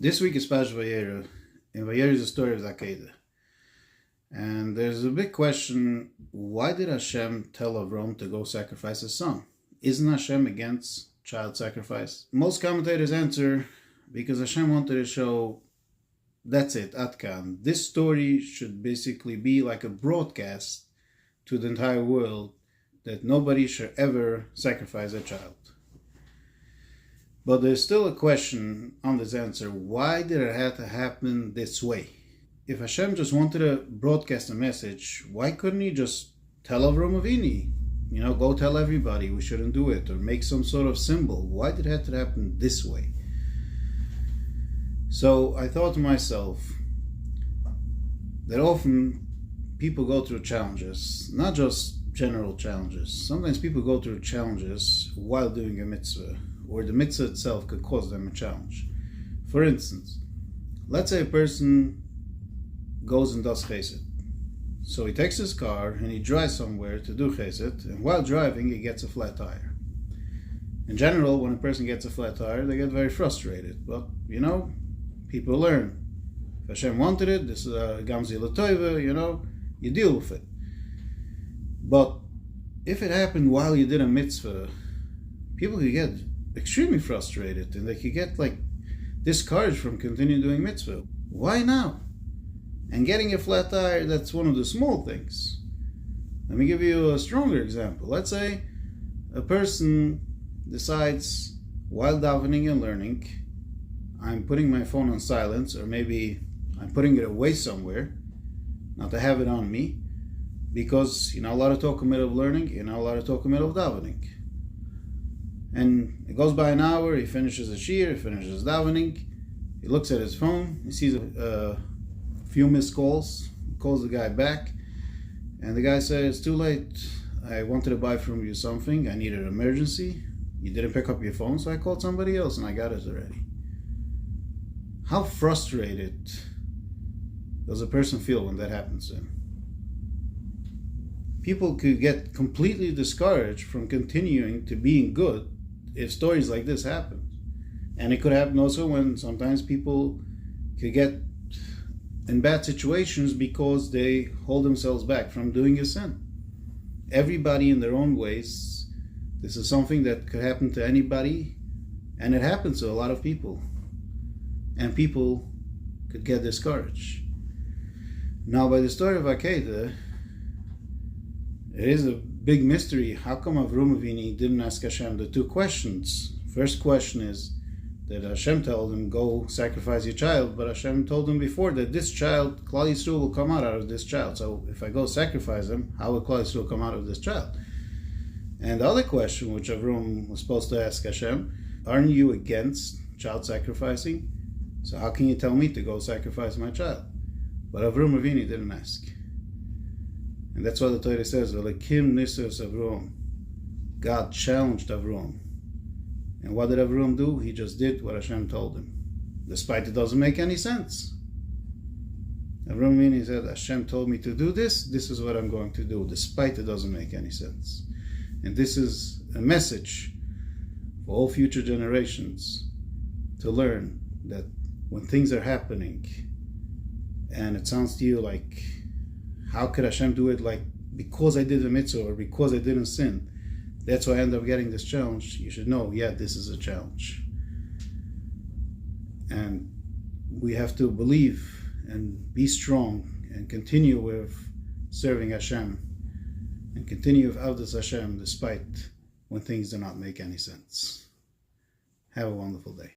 This week is Parshas Vayera, and Vayera is the story of Zakeda. And there's a big question, why did Hashem tell Avram to go sacrifice his son? Isn't Hashem against child sacrifice? Most commentators answer, because Hashem wanted to show, that's it, Atkan. This story should basically be like a broadcast to the entire world that nobody should ever sacrifice a child. But there's still a question on this answer. Why did it have to happen this way? If Hashem just wanted to broadcast a message, why couldn't he just tell Avram Avini, go tell everybody we shouldn't do it, or make some sort of symbol? Why did it have to happen this way? So I thought to myself that often people go through challenges, not just general challenges. Sometimes people go through challenges while doing a mitzvah, or the mitzvah itself could cause them a challenge. For instance, let's say a person goes and does chesed. So he takes his car and he drives somewhere to do chesed, and while driving he gets a flat tire. In general, when a person gets a flat tire, they get very frustrated. But, people learn. If Hashem wanted it, this is a gamzi l'toiva, you deal with it. But if it happened while you did a mitzvah, people could get extremely frustrated and they could get discouraged from continuing doing mitzvah. Why now? And getting a flat tire, that's one of the small things. Let me give you a stronger example. Let's say a person decides while davening and learning, I'm putting my phone on silence, or maybe I'm putting it away somewhere, not to have it on me, because you're not allowed to talk in the middle of learning, you're not allowed to talk in the middle of davening. And it goes by an hour, he finishes the shir, he finishes davening, he looks at his phone, he sees a few missed calls, calls the guy back, and the guy says, it's too late, I wanted to buy from you something, I needed an emergency, you didn't pick up your phone, so I called somebody else and I got it already. How frustrated does a person feel when that happens to him? People could get completely discouraged from continuing to being good if stories like this happen. And it could happen also when sometimes people could get in bad situations because they hold themselves back from doing a sin. Everybody in their own ways. This is something that could happen to anybody, and it happens to a lot of people. And people could get discouraged. Now, by the story of Akeda, it is a big mystery. How come Avram Avini didn't ask Hashem the two questions? First question is that Hashem told him, go sacrifice your child, but Hashem told him before that this child, Klal Yisrael, will come out of this child. So if I go sacrifice him, how will Klal Yisrael come out of this child? And the other question, which Avram was supposed to ask Hashem, aren't you against child sacrificing? So how can you tell me to go sacrifice my child? But Avram Avini didn't ask. And that's why the Torah says, V'lekim nisos Avram. God challenged Avram. And what did Avram do? He just did what Hashem told him. Despite it doesn't make any sense. Avram Avini said, Hashem told me to do this, this is what I'm going to do, despite it doesn't make any sense. And this is a message for all future generations to learn that when things are happening and it sounds to you like, how could Hashem do it because I did a mitzvah or because I didn't sin? That's why I end up getting this challenge. You should know, this is a challenge. And we have to believe and be strong and continue with serving Hashem and continue with Avdas Hashem despite when things do not make any sense. Have a wonderful day.